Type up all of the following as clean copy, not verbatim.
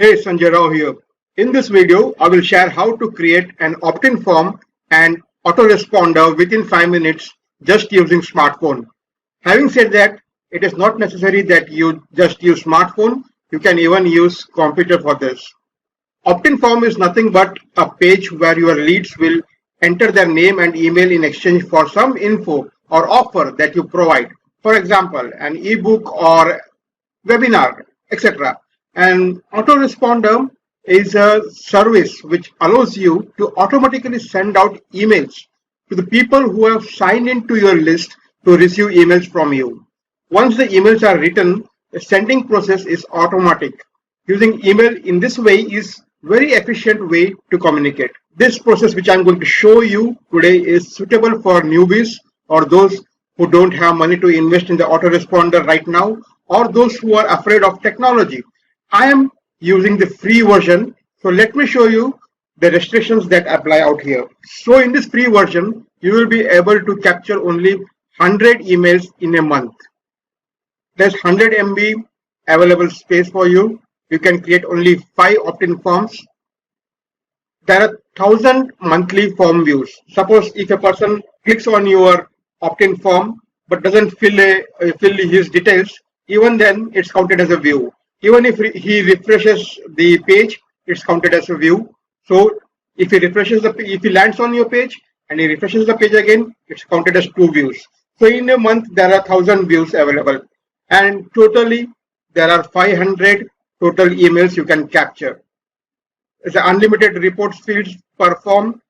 Hey, Sanjay Rao here. In this video, I will share how to create an opt-in form and autoresponder within 5 minutes just using smartphone. Having said that, it is not necessary that you just use smartphone. You can even use computer for this. Opt-in form is nothing but a page where your leads will enter their name and email in exchange for some info or offer that you provide. For example, an ebook or webinar, etc. And autoresponder is a service which allows you to automatically send out emails to the people who have signed into your list to receive emails from you. Once the emails are written, the sending process is automatic. Using email in this way is very efficient way to communicate. This process which I'm going to show you today is suitable for newbies or those who don't have money to invest in the autoresponder right now, or those who are afraid of technology. I am using the free version, so let me show you the restrictions that apply out here. So in this free version, you will be able to capture only 100 emails in a month. There's 100 MB available space for you. You can create only 5 opt-in forms. There are 1000 monthly form views. Suppose if a person clicks on your opt-in form but doesn't fill his details, even then it's counted as a view. Even if he refreshes the page, it's counted as a view. So if he lands on your page and he refreshes the page again, it's counted as 2 views. So in a month there are 1000 views available, and totally there are 500 total emails you can capture. It's an unlimited reports fields per form.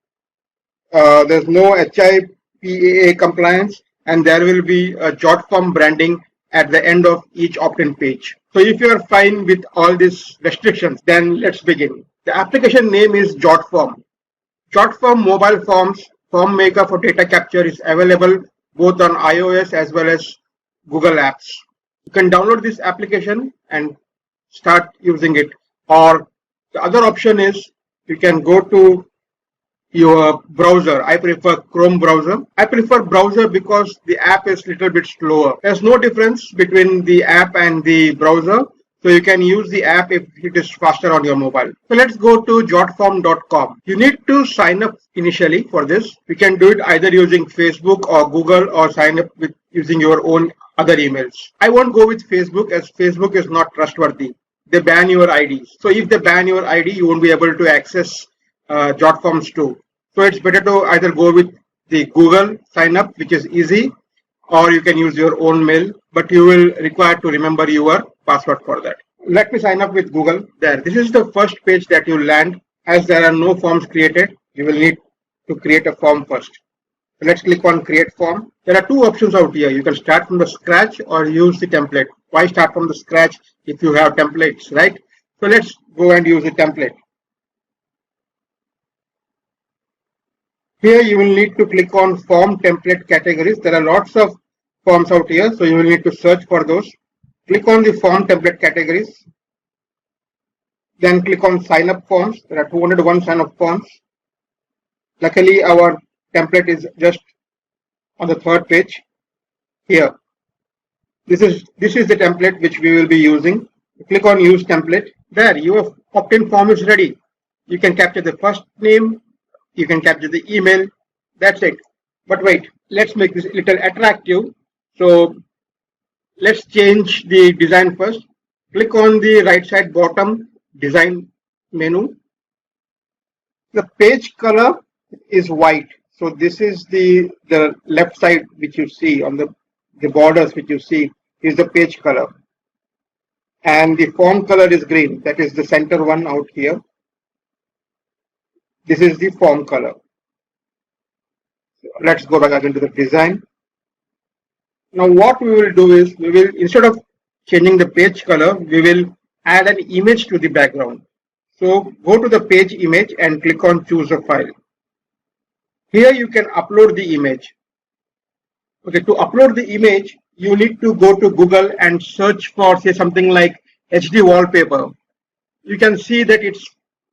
There's no HIPAA compliance, and there will be a jot form branding at the end of each opt-in page. So if you are fine with all these restrictions, then let's begin. The application name is JotForm. JotForm mobile forms form maker for data capture is available both on iOS as well as Google Apps. You can download this application and start using it. Or the other option is you can go to your browser. I prefer Chrome browser. I prefer browser because the app is a little bit slower. There's no difference between the app and the browser, so you can use the app if it is faster on your mobile. So let's go to jotform.com. You need to sign up initially for this. You can do it either using Facebook or Google, or sign up with using your own other emails. I won't go with Facebook as Facebook is not trustworthy. They ban your ID. So if they ban your ID, you won't be able to access JotForms too. So it's better to either go with the Google sign up, which is easy, or you can use your own mail, but you will require to remember your password for that. Let me sign up with Google. There, this is the first page that you land. As there are no forms created, you will need to create a form first. So let's click on create form. There are 2 options out here. You can start from the scratch or use the template. Why start from the scratch if you have templates, right? So let's go and use the template. Here you will need to click on form template categories. There are lots of forms out here, so you will need to search for those. Click on the form template categories. Then click on sign up forms. There are 201 sign up forms. Luckily our template is just on the 3rd page here. This is the template which we will be using. Click on use template. There, your opt-in form is ready. You can capture the first name, you can capture the email. That's it. But wait, let's make this a little attractive. So let's change the design first. Click on the right side bottom design menu. The page color is white. So this is the left side which you see on the borders which you see is the page color. And the form color is green. That is the center one out here. This is the form color. So let's go back again to the design. Now what we will do is, we will, instead of changing the page color, we will add an image to the background. So go to the page image and click on choose a file. Here you can upload the image. Okay, to upload the image, you need to go to Google and search for, say, something like HD wallpaper. You can see that it's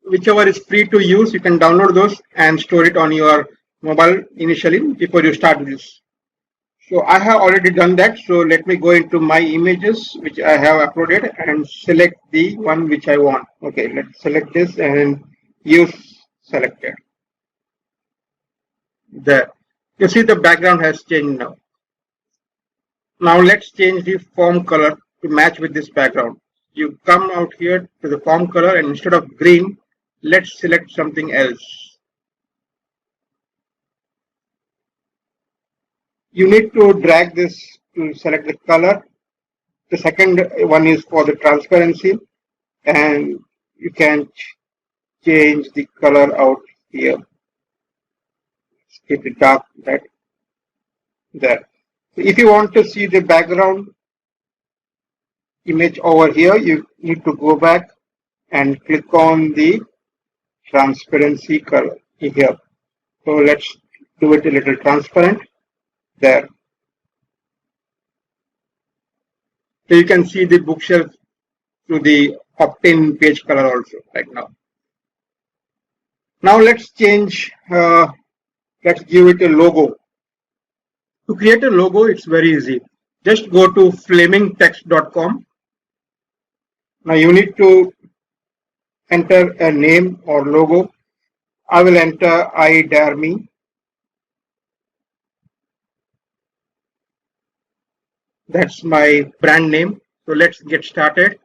whichever is free to use. You can download those and store it on your mobile initially before you start this. So I have already done that. So let me go into my images, which I have uploaded, and select the one which I want. Okay, let's select this and use selected. There. You see the background has changed now. Now let's change the form color to match with this background. You come out here to the form color, and instead of green, let's select something else. You need to drag this to select the color. The second one is for the transparency, and you can change the color out here. Keep it dark, that there. If you want to see the background image over here, you need to go back and click on the transparency color here. So let's do it a little transparent there. So you can see the bookshelf to the opt-in page color also right now. Now let's change, let's give it a logo. To create a logo, it's very easy. Just go to flamingtext.com. Now you need to enter a name or logo. I will enter I Dare Me. That's my brand name. So let's get started.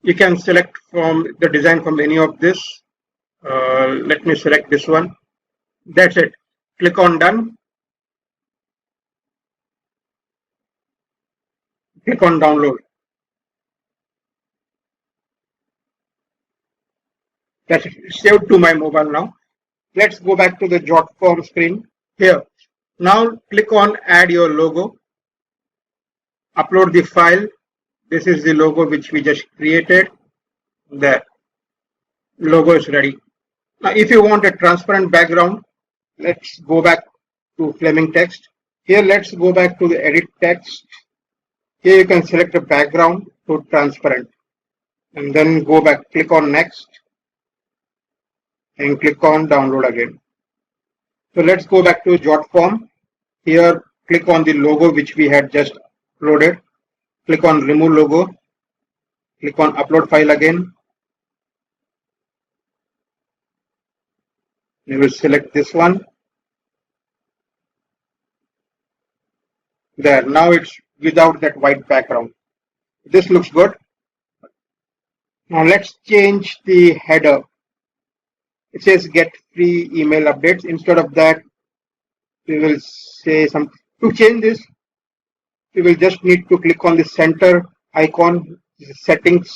You can select from the design from any of this. Let me select this one. That's it. Click on done. Click on download. That's saved to my mobile now. Let's go back to the jot form screen here. Now click on add your logo. Upload the file. This is the logo which we just created. The logo is ready. Now if you want a transparent background, let's go back to Flaming Text. Here let's go back to the edit text. Here you can select a background to transparent and then go back, click on next and click on download again. So let's go back to jot form. Here click on the logo which we had just uploaded. Click on remove logo. Click on upload file again. We will select this one. There, now it's without that white background. This looks good. Now let's change the header. It says get free email updates. Instead of that, we will say something. To change this, we will just need to click on the center icon, settings.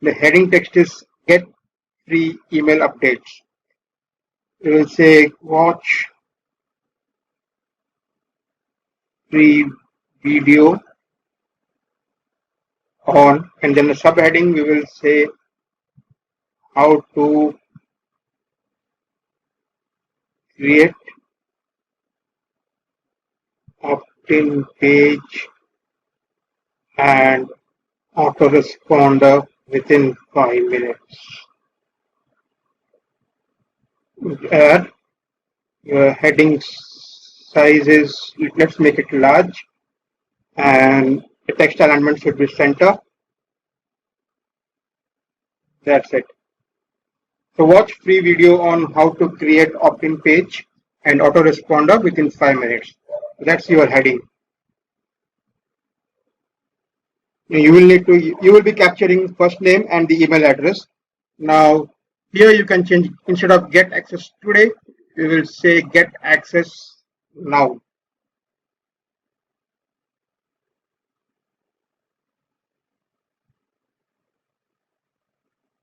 The heading text is get free email updates. We will say watch free video on, and then the subheading we will say how to create opt-in page and autoresponder within 5 minutes. Add your heading size is, let's make it large, and the text alignment should be center. That's it. So watch free video on how to create opt-in page and autoresponder within 5 minutes. That's your heading. You will be capturing first name and the email address. Now here you can change, instead of get access today, we will say get access now.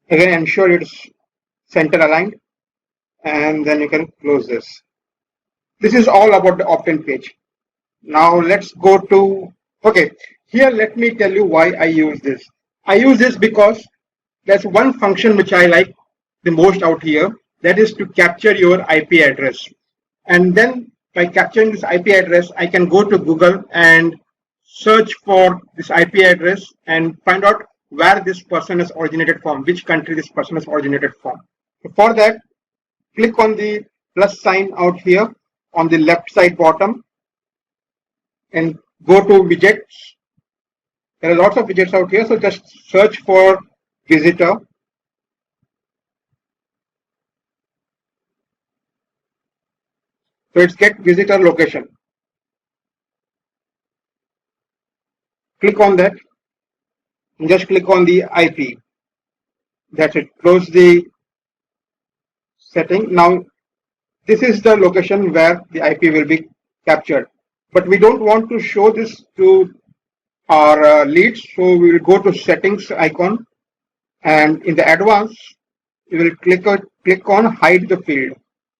Again, ensure it's center aligned, and then you can close this. This is all about the opt-in page. Now let's go to, okay, here let me tell you why I use this. I use this because there's one function which I like the most out here, that is to capture your IP address. And then by capturing this IP address, I can go to Google and search for this IP address and find out where this person is originated from, which country this person is originated from. So for that, click on the plus sign out here on the left side bottom and go to widgets. There are lots of widgets out here, so just search for visitor. So it's get visitor location. Click on that and just click on the IP. That's it. Close the setting. Now this is the location where the IP will be captured. But we don't want to show this to our leads, so we will go to settings icon, and in the advanced we will click on hide the field.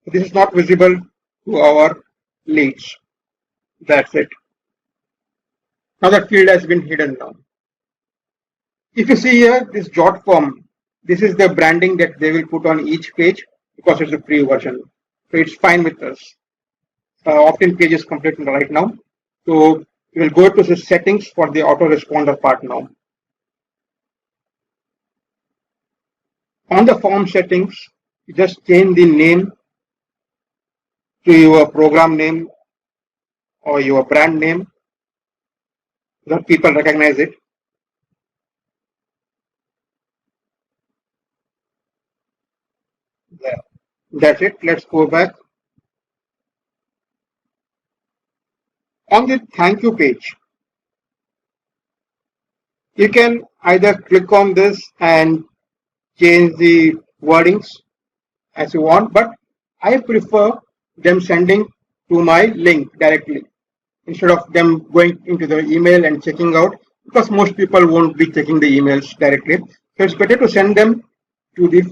This is not visible to our leads. That's it. Now that field has been hidden now. If you see here this jot form, this is the branding that they will put on each page because it's a free version. So it's fine with us. Opt-in page is complete right now. So we will go to the settings for the autoresponder part now. On the form settings, you just change the name to your program name or your brand name so that people recognize it. Yeah. That's it. Let's go back. On the thank you page, you can either click on this and change the wordings as you want, but I prefer them sending to my link directly instead of them going into the email and checking out, because most people won't be checking the emails directly. So it's better to send them to the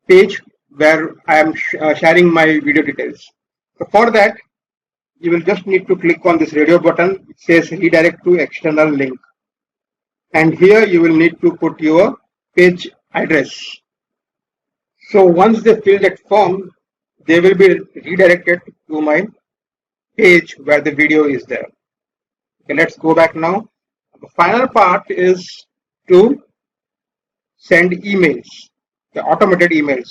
page where I am sharing my video details. So for that, you will just need to click on this radio button. It says redirect to external link. And here you will need to put your page address. So once they fill that form, they will be redirected to my page where the video is there. Okay, let's go back now. The final part is to send emails, the automated emails.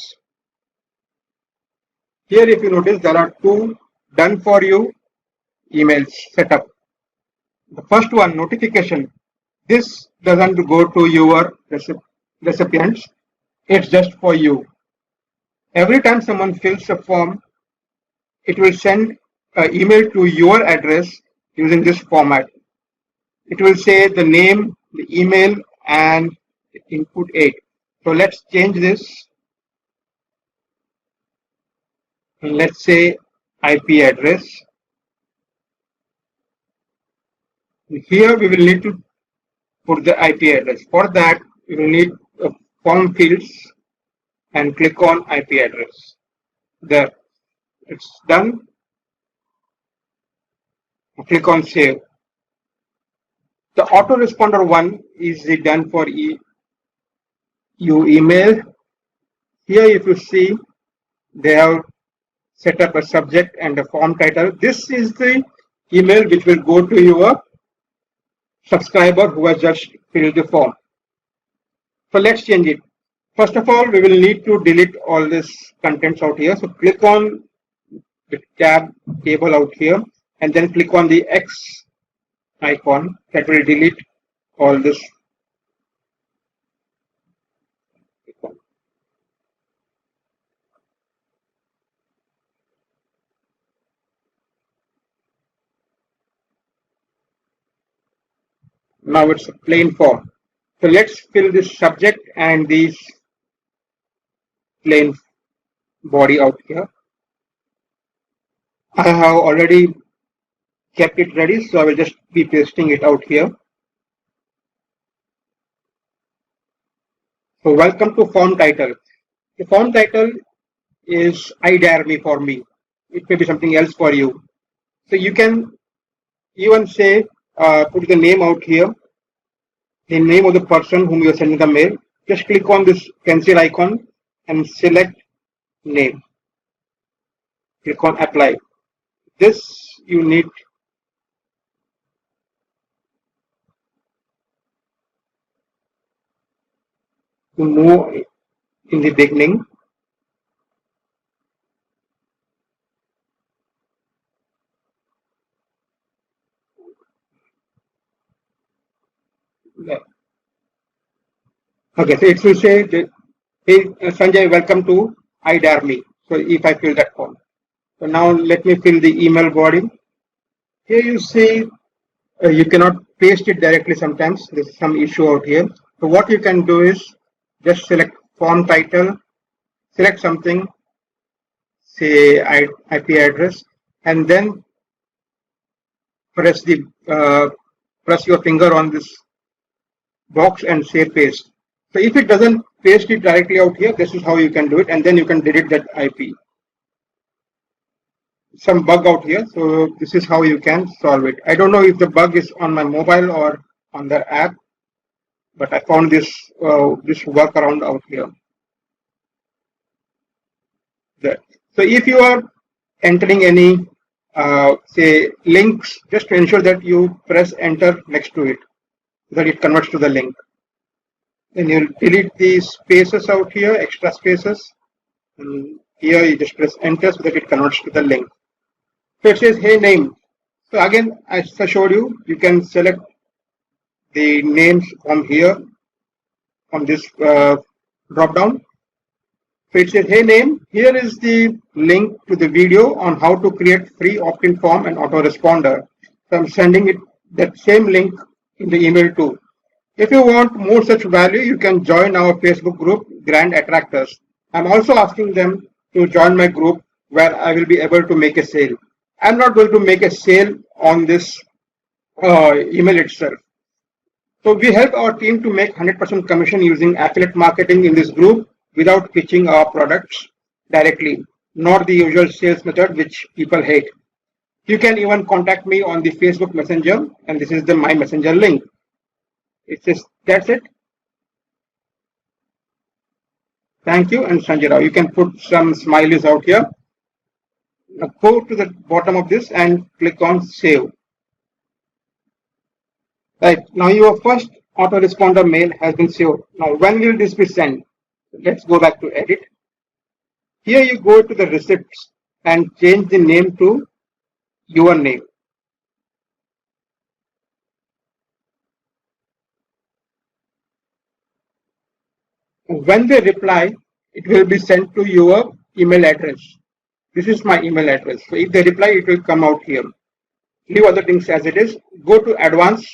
Here, if you notice, there are two done for you emails set up. The first one, notification, this doesn't go to your recipients, it's just for you. Every time someone fills a form, it will send an email to your address using this format. It will say the name, the email, and input 8. So let's change this. And let's say IP address. Here we will need to put the IP address. For that, we will need form fields and click on IP address. There, it's done. Click on save. The autoresponder one is done for you email. Here, if you see, they have set up a subject and a form title. This is the email which will go to your subscriber who has just filled the form. So let's change it. First of all, we will need to delete all this contents out here. So click on the table out here and then click on the X icon. That will delete all this. Now it's a plain form. So let's fill this subject and these plain body out here. I have already kept it ready, so I will just be pasting it out here. So welcome to form title. The form title is I dare me for me. It may be something else for you. So you can even say, put the name out here, the name of the person whom you are sending the mail. Just click on this pencil icon and select name. Click on apply. This you need to move in the beginning. Okay, so it will say, hey, Sanjay, welcome to iDarmy. So if I fill that form. So now let me fill the email body. Here you see you cannot paste it directly sometimes. There's some issue out here. So what you can do is just select form title, select something, say IP address, and then press the press your finger on this box and say paste. So if it doesn't paste it directly out here, this is how you can do it, and then you can delete that IP. Some bug out here, so this is how you can solve it. I don't know if the bug is on my mobile or on the app, but I found this workaround out here. There. So if you are entering any say links, just to ensure that you press enter next to it, so that it converts to the link. Then you'll delete these spaces out here, extra spaces. And here you just press enter so that it converts to the link. So it says hey name. So again, as I showed you, you can select the names from here on this drop down. So it says hey name. Here is the link to the video on how to create free opt-in form and autoresponder. So I'm sending it that same link in the email too. If you want more such value, you can join our Facebook group, Grand Attractors. I'm also asking them to join my group where I will be able to make a sale. I'm not going to make a sale on this email itself. So we help our team to make 100% commission using affiliate marketing in this group without pitching our products directly, not the usual sales method which people hate. You can even contact me on the Facebook Messenger, and this is the My Messenger link. It says that's it. Thank you, and Sanjay Rao. You can put some smileys out here. Now go to the bottom of this and click on save. Right, now your first autoresponder mail has been saved. Now when will this be sent? Let's go back to edit. Here you go to the receipts and change the name to your name. When they reply, it will be sent to your email address. This is my email address. So if they reply, it will come out here. Leave other things as it is. Go to advanced.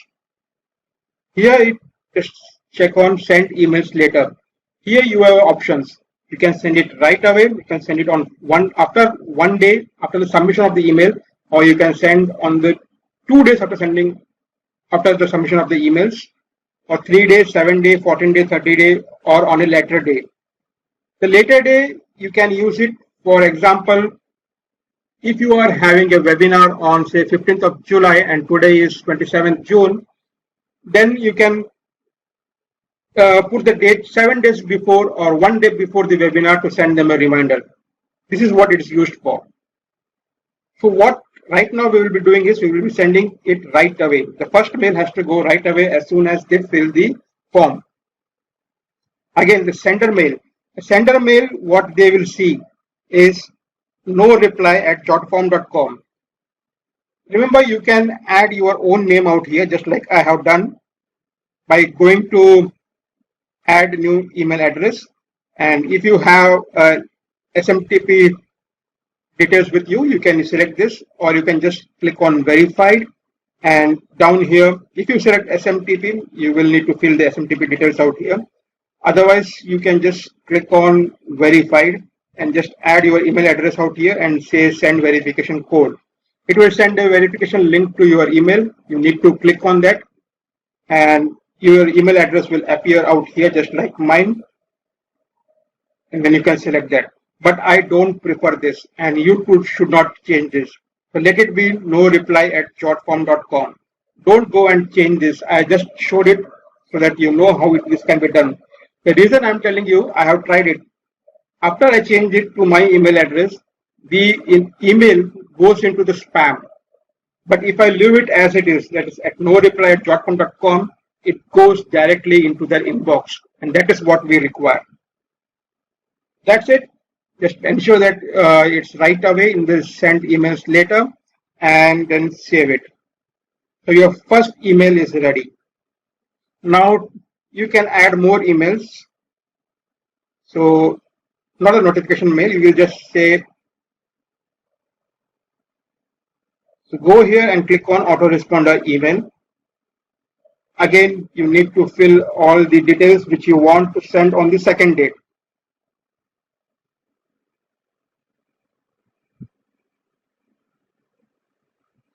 Here, just check on send emails later. Here you have options. You can send it right away. You can send it on after 1 day after the submission of the email, or you can send on the 2 days after the submission of the emails, or 3 days, 7 days, 14 days, 30 days, or on a later day. The later day, you can use it. For example, if you are having a webinar on say 15th of July and today is 27th June, then you can put the date 7 days before or 1 day before the webinar to send them a reminder. This is what it is used for. So what right now we will be doing is we will be sending it right away. The first mail has to go right away as soon as they fill the form. Again, the sender mail. The sender mail, what they will see is no reply at jotform.com. Remember, you can add your own name out here, just like I have done by going to add new email address. And if you have SMTP details with you, you can select this, or you can just click on verified. And down here, if you select SMTP, you will need to fill the SMTP details out here. Otherwise, you can just click on verified and just add your email address out here and say send verification code. It will send a verification link to your email. You need to click on that and your email address will appear out here just like mine. And then you can select that. But I don't prefer this, and you should not change this. So let it be no reply at jotform.com. Don't go and change this. I just showed it so that you know how this can be done. The reason I'm telling you, I have tried it. After I change it to my email address, the email goes into the spam. But if I leave it as it is, that is at no reply at jotform.com, it goes directly into their inbox. And that is what we require. That's it. Just ensure that it's right away in the send emails later and then save it. So your first email is ready. Now You can add more emails. So not a notification mail, you will just say, so go here and click on autoresponder email. Again, you need to fill all the details which you want to send on the second date.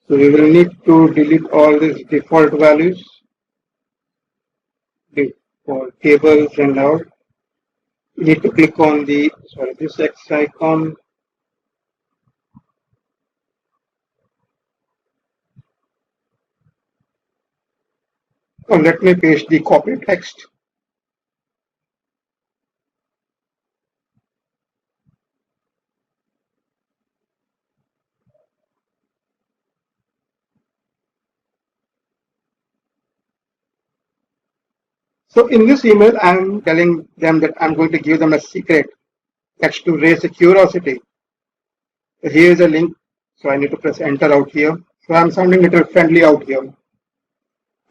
So we will need to delete all these default values, default tables and all. You need to click on this X icon. Oh, let me paste the copy text. So in this email, I'm telling them that I'm going to give them a secret. That's to raise the curiosity. So here is a link. So I need to press enter out here. So I'm sounding a little friendly out here.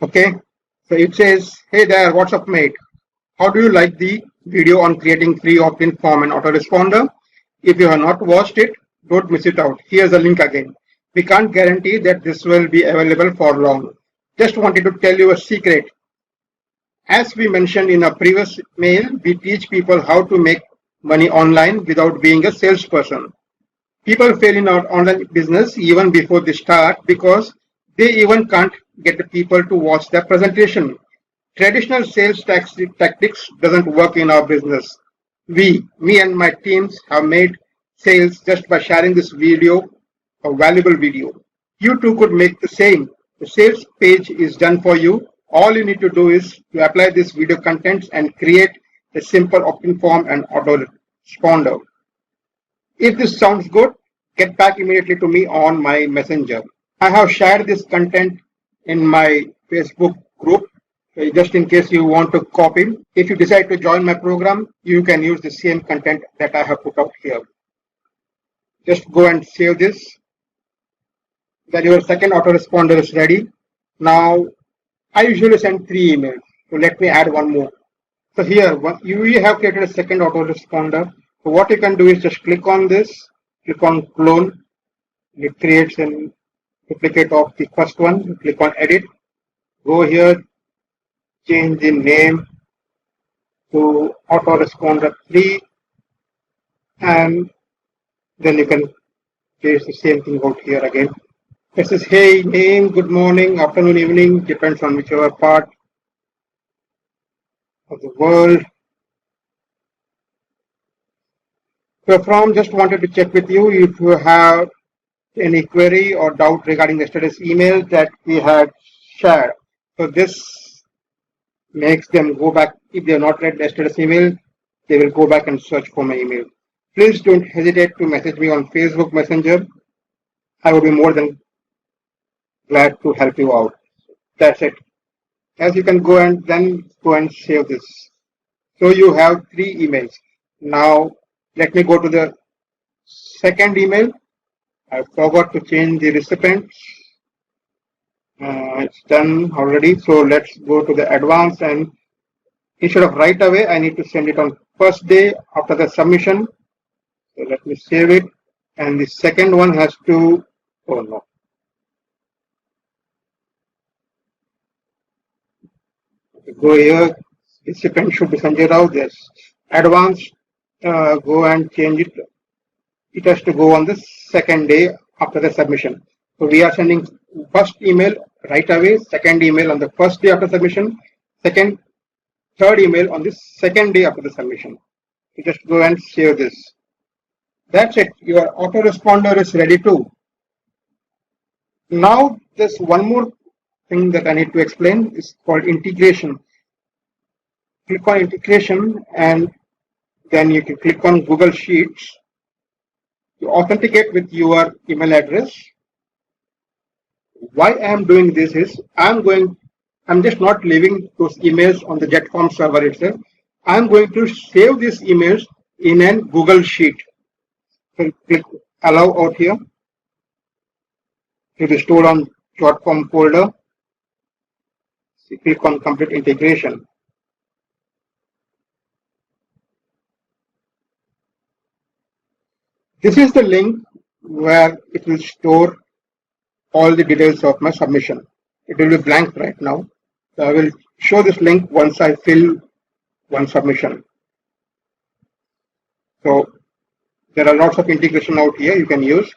Okay. So it says, hey there, what's up, mate? How do you like the video on creating free opt-in form and autoresponder? If you have not watched it, don't miss it out. Here's a link again. We can't guarantee that this will be available for long. Just wanted to tell you a secret. As we mentioned in a previous mail, we teach people how to make money online without being a salesperson. People fail in our online business even before they start because they even can't get the people to watch their presentation. Traditional sales tactics doesn't work in our business. Me and my teams have made sales just by sharing this video, a valuable video. You too could make the same. The sales page is done for you. All you need to do is to apply this video contents and create a simple opt-in form and autoresponder. If this sounds good, get back immediately to me on my messenger. I have shared this content in my Facebook group. Just in case you want to copy. If you decide to join my program, you can use the same content that I have put out here. Just go and save this. Then your second autoresponder is ready. Now, I usually send 3 emails. So let me add one more. So here, you have created a second autoresponder. So what you can do is just click on this, click on clone. It creates a duplicate of the first one. Click on edit. Go here, change the name to autoresponder 3, and then you can change the same thing out here again. This is hey, name, good morning, afternoon, evening, depends on whichever part of the world you're from. Just wanted to check with you if you have any query or doubt regarding yesterday's email that we had shared. So this makes them go back. If they have not read yesterday's email, they will go back and search for my email. Please don't hesitate to message me on Facebook Messenger. I would be more than glad to help you out. That's it. As you can go and save this. So you have 3 emails. Now let me go to the second email. I forgot to change the recipients. It's done already. So let's go to the advanced, and instead of right away, I need to send it on first day after the submission. So let me save it. And the second one has to, oh no. Go here, recipient should be Sanjay Rao. Yes. Advanced, go and change it. It has to go on the second day after the submission. So we are sending first email right away, second email on the first day after submission, third email on the second day after the submission. You just go and save this. That's it. Your autoresponder is ready too. Now there's one more thing that I need to explain. It's called integration. Click on integration, and then you can click on Google Sheets to authenticate with your email address. Why I am doing this is I'm just not leaving those emails on the JetForm server itself. I'm going to save these emails in a Google Sheet. So click allow out here. It is stored on JotForm folder. So click on complete integration. This is the link where it will store all the details of my submission. It will be blank right now. So I will show this link once I fill one submission. So there are lots of integration out here you can use,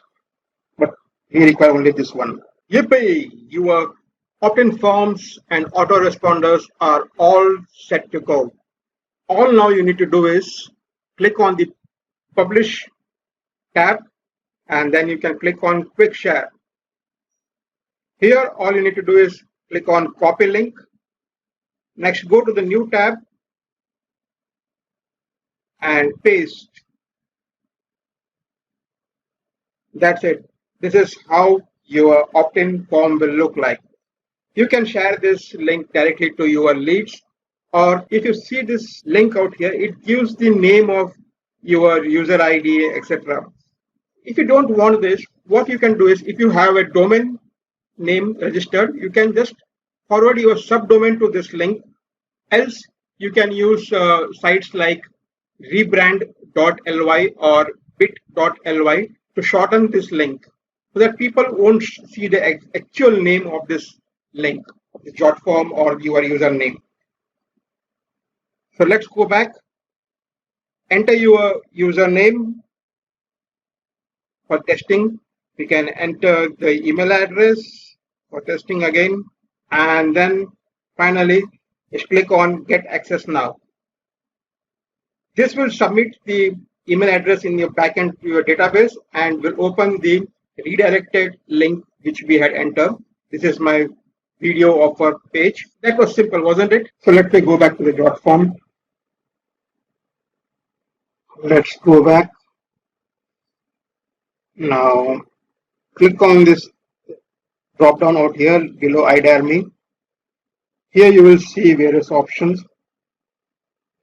but we require only this one. Yippee! Your opt-in forms and autoresponders are all set to go. All now you need to do is click on the Publish tab, and then you can click on Quick Share. Here, all you need to do is click on Copy Link. Next, go to the New tab and paste. That's it. This is how your opt-in form will look like. You can share this link directly to your leads, or if you see this link out here, it gives the name of your user ID, etc. If you don't want this, what you can do is, if you have a domain name registered, you can just forward your subdomain to this link. Else, you can use sites like rebrand.ly or bit.ly to shorten this link so that people won't see the actual name of this link, the jot form or your username. So let's go back. Enter your username for testing. We can enter the email address for testing again, and then finally just click on Get Access Now. This will submit the email address in your backend to your database and will open the redirected link which we had entered. This is my video offer page. That was simple, wasn't it? So let me go back to the jot form. Let's go back. Now click on this drop down out here below iDiarMe. Here you will see various options.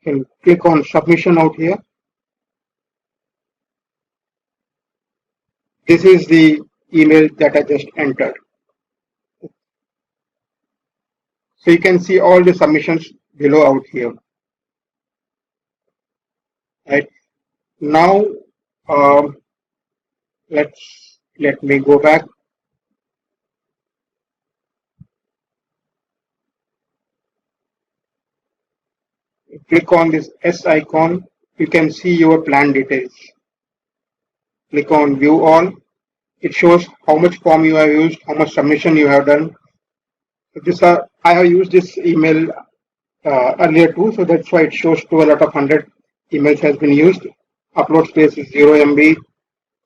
You can click on submission out here. This is the email that I just entered. So you can see all the submissions below out here. Right now, let me go back. Click on this S icon. You can see your plan details. Click on View All. It shows how much form you have used, how much submission you have done. So I have used this email earlier too, so that's why it shows 12 out of 100 emails has been used. Upload space is 0 MB.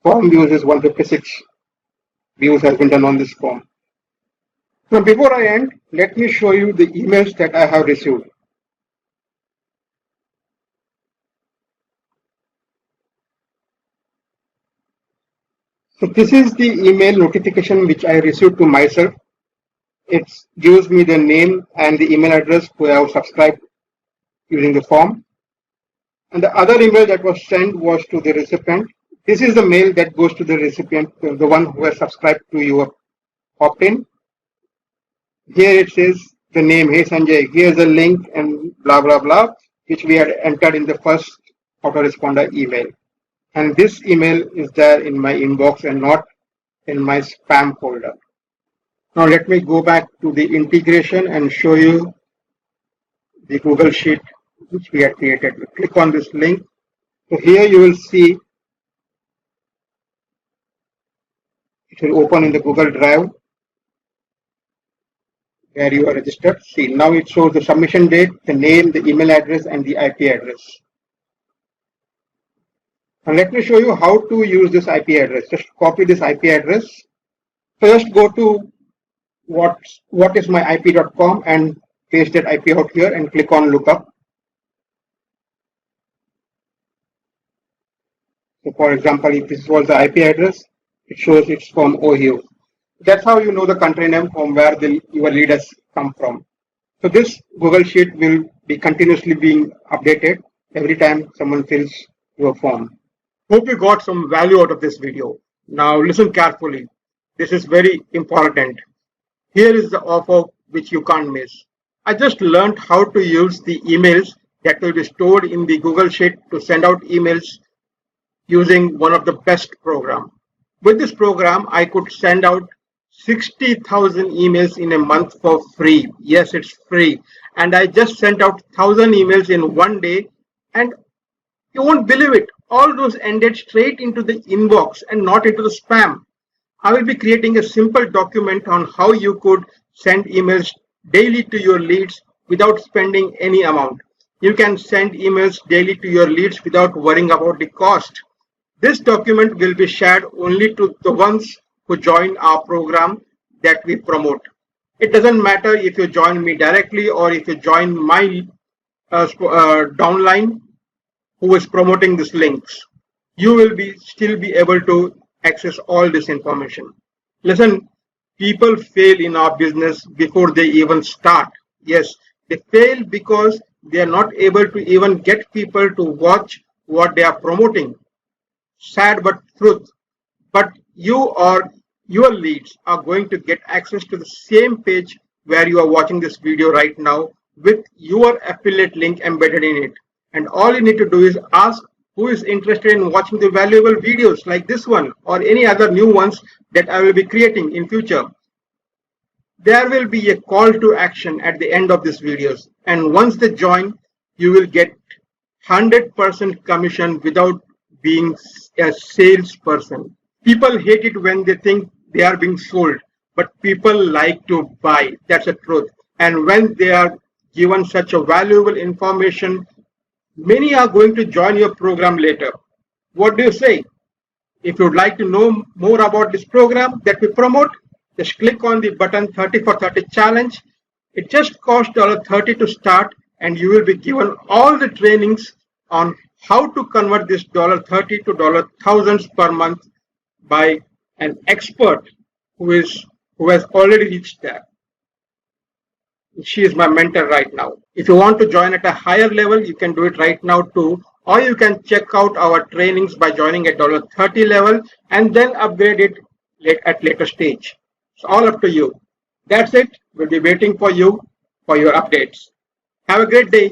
Form views is 156 views has been done on this form. So before I end, let me show you the emails that I have received. So this is the email notification which I received to myself. It gives me the name and the email address who I have subscribed using the form. And the other email that was sent was to the recipient. This is the mail that goes to the recipient, the one who has subscribed to your opt-in. Here it says the name, hey Sanjay, here's a link and blah, blah, blah, which we had entered in the first autoresponder email. And this email is there in my inbox and not in my spam folder. Now let me go back to the integration and show you the Google Sheet which we had created. Click on this link. So here you will see it will open in the Google Drive where you are registered. See, now it shows the submission date, the name, the email address, and the IP address. Now let me show you how to use this IP address. Just copy this IP address. First go to whatismyip.com and paste that IP out here and click on lookup. So for example, if this was the IP address, it shows it's from Ohio. That's how you know the country name from where your lead has come from. So this Google Sheet will be continuously being updated every time someone fills your form. Hope you got some value out of this video. Now listen carefully. This is very important. Here is the offer which you can't miss. I just learned how to use the emails that will be stored in the Google Sheet to send out emails using one of the best program. With this program, I could send out 60,000 emails in a month for free. Yes, it's free. And I just sent out 1,000 emails in one day, and you won't believe it. All those ended straight into the inbox and not into the spam. I will be creating a simple document on how you could send emails daily to your leads without spending any amount. You can send emails daily to your leads without worrying about the cost. This document will be shared only to the ones who join our program that we promote. It doesn't matter if you join me directly or if you join my downline who is promoting these links. You will still be able to access all this information. Listen, people fail in our business before they even start. Yes, they fail because they are not able to even get people to watch what they are promoting. Sad but truth. But you or your leads are going to get access to the same page where you are watching this video right now with your affiliate link embedded in it. And all you need to do is ask who is interested in watching the valuable videos like this one or any other new ones that I will be creating in future. There will be a call to action at the end of these videos, and once they join, you will get 100% commission without being a salesperson. People hate it when they think they are being sold, but people like to buy. That's the truth. And when they are given such a valuable information, many are going to join your program later. What do you say? If you'd like to know more about this program that we promote, just click on the button 30 for 30 challenge. It just costs $30 to start, and you will be given all the trainings on how to convert this $30 to thousands per month by an expert who has already reached there. She is my mentor right now. If you want to join at a higher level, you can do it right now too, or you can check out our trainings by joining at $30 level and then upgrade it at later stage. It's all up to you. That's it. We'll be waiting for you for your updates. Have a great day.